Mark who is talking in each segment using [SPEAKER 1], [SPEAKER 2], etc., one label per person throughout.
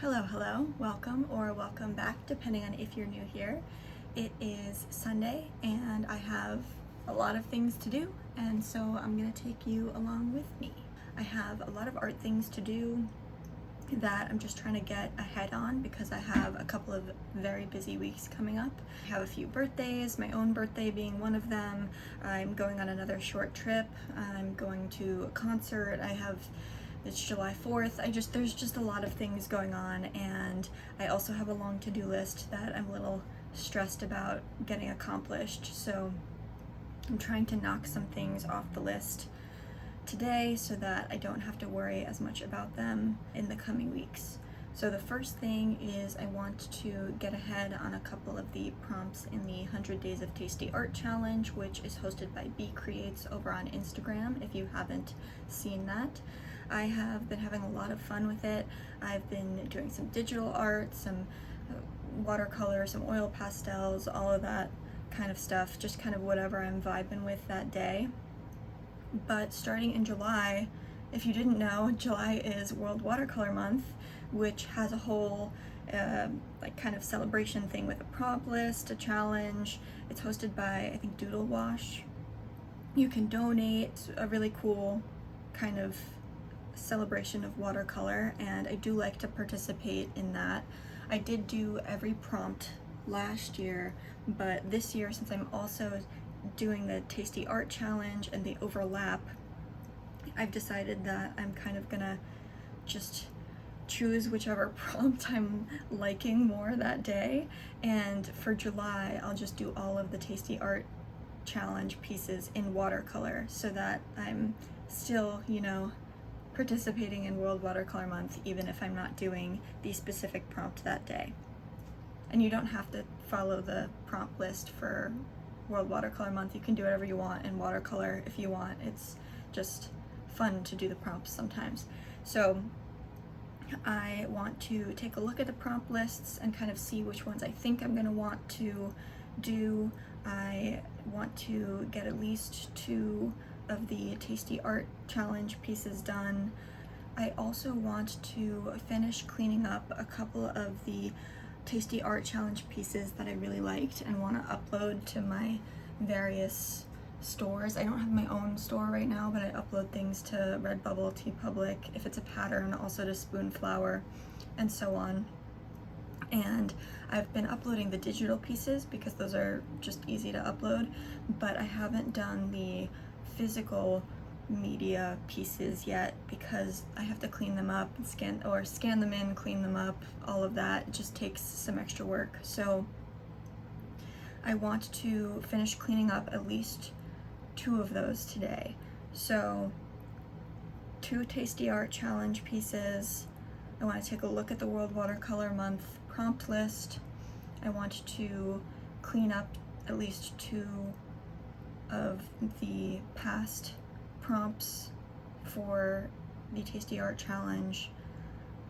[SPEAKER 1] Hello, welcome or welcome back, depending on if you're new here. It is Sunday and I have a lot of things to do, and so I'm gonna take you along with me. I have a lot of art things to do that I'm just trying to get ahead on because I have a couple of very busy weeks coming up. I have a few birthdays, my own birthday being one of them. I'm going on another short trip. I'm going to a concert. It's July 4th. There's just a lot of things going on, and I also have a long to-do list that I'm a little stressed about getting accomplished. So I'm trying to knock some things off the list today so that I don't have to worry as much about them in the coming weeks. So the first thing is I want to get ahead on a couple of the prompts in the 100 Days of Tasty Art Challenge, which is hosted by B Creates over on Instagram, if you haven't seen that. I have been having a lot of fun with it. I've been doing some digital art, some watercolor, some oil pastels, all of that kind of stuff, just kind of whatever I'm vibing with that day. But starting in July, if you didn't know, July is World Watercolor Month, which has a whole kind of celebration thing with a prompt list, a challenge. It's hosted by, I think, Doodles. You can donate, a really cool kind of celebration of watercolor, and I do like to participate in that. I did do every prompt last year, but this year, since I'm also doing the Tasty Art Challenge and the overlap, I've decided that I'm kind of gonna just choose whichever prompt I'm liking more that day, and for July I'll just do all of the Tasty Art Challenge pieces in watercolor so that I'm still, participating in World Watercolor Month even if I'm not doing the specific prompt that day. And you don't have to follow the prompt list for World Watercolor Month. You can do whatever you want in watercolor if you want. It's just fun to do the prompts sometimes. So I want to take a look at the prompt lists and kind of see which ones I think I'm going to want to do. I want to get at least 2 of the Tasty Art Challenge pieces done. I also want to finish cleaning up a couple of the Tasty Art Challenge pieces that I really liked and want to upload to my various stores. I don't have my own store right now, but I upload things to Redbubble, TeePublic, if it's a pattern, also to Spoonflower, and so on. And I've been uploading the digital pieces because those are just easy to upload, but I haven't done the physical media pieces yet because I have to clean them up and scan them in, clean them up, all of that. It just takes some extra work. So I want to finish cleaning up at least 2 of those today. So 2 Tasty Art Challenge pieces. I want to take a look at the World Watercolor Month prompt list. I want to clean up at least 2 of the past prompts for the Tasty Art Challenge,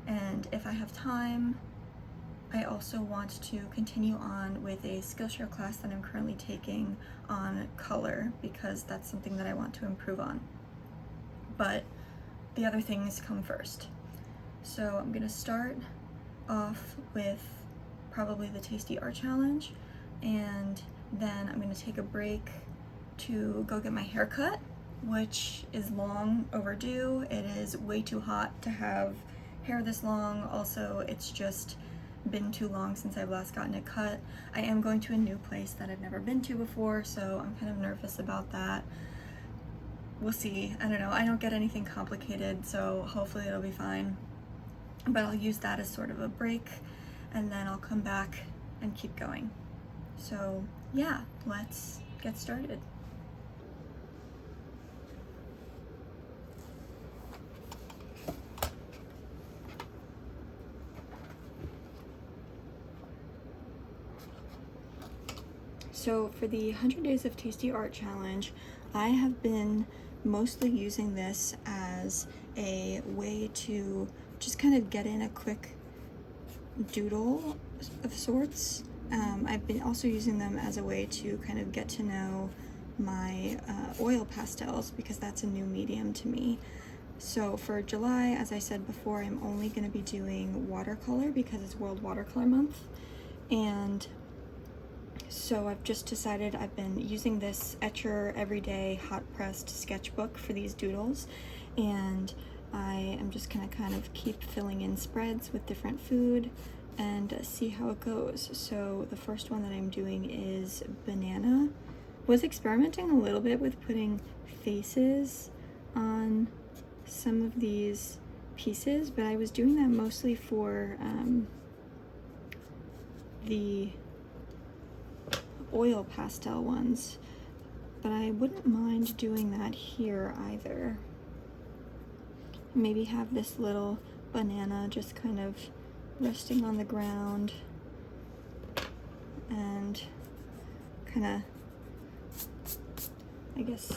[SPEAKER 1] and if I have time, I also want to continue on with a Skillshare class that I'm currently taking on color because that's something that I want to improve on. But the other things come first. So I'm gonna start off with probably the Tasty Art Challenge, and then I'm gonna take a break to go get my hair cut, which is long overdue. It is way too hot to have hair this long. Also, it's just been too long since I've last gotten it cut. I am going to a new place that I've never been to before, so I'm kind of nervous about that. We'll see. I don't know. I don't get anything complicated, so hopefully it'll be fine. But I'll use that as sort of a break, and then I'll come back and keep going. So yeah, let's get started. So for the 100 Days of Tasty Art Challenge, I have been mostly using this as a way to just kind of get in a quick doodle of sorts. I've been also using them as a way to kind of get to know my oil pastels because that's a new medium to me. So for July, as I said before, I'm only going to be doing watercolor because it's World Watercolor Month. And so I've just decided I've been using this Etcher Everyday Hot Pressed sketchbook for these doodles. And I am just going to kind of keep filling in spreads with different food and see how it goes. So the first one that I'm doing is banana. Was experimenting a little bit with putting faces on some of these pieces, but I was doing that mostly for the oil pastel ones, but I wouldn't mind doing that here either. Maybe have this little banana just kind of resting on the ground and kind of, I guess,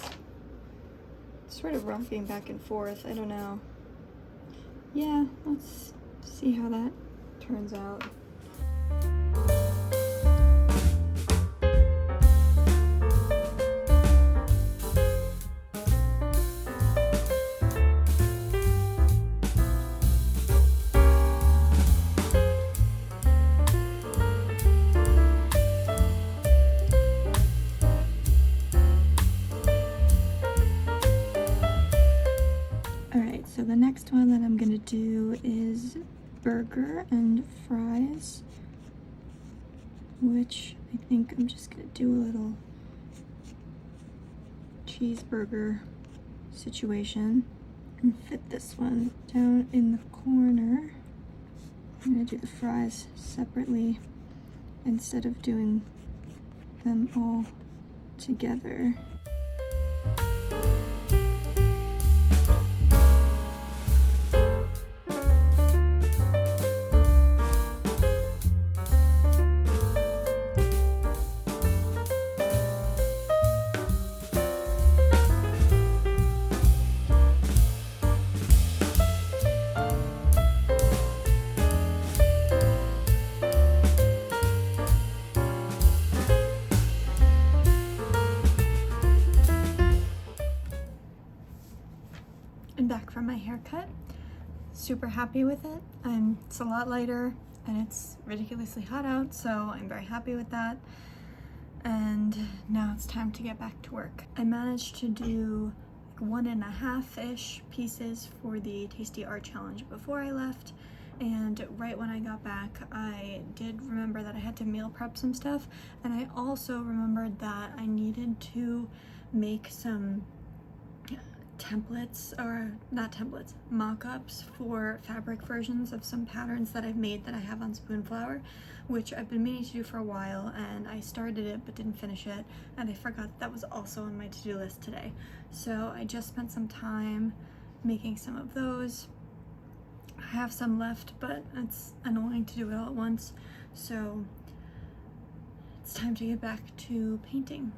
[SPEAKER 1] sort of rocking back and forth. I don't know. Yeah, let's see how that turns out. So the next one that I'm gonna do is burger and fries, which I think I'm just gonna do a little cheeseburger situation and fit this one down in the corner. I'm gonna do the fries separately instead of doing them all together. I'm back from my haircut. Super happy with it. It's a lot lighter and it's ridiculously hot out, so I'm very happy with that. And now it's time to get back to work. I managed to do like 1.5-ish pieces for the Tasty Art Challenge before I left. And right when I got back, I did remember that I had to meal prep some stuff. And I also remembered that I needed to make some templates, or not templates, mock-ups for fabric versions of some patterns that I've made that I have on Spoonflower, which I've been meaning to do for a while, and I started it but didn't finish it, and I forgot that was also on my to-do list today. So I just spent some time making some of those. I have some left, but it's annoying to do it all at once, so it's time to get back to painting.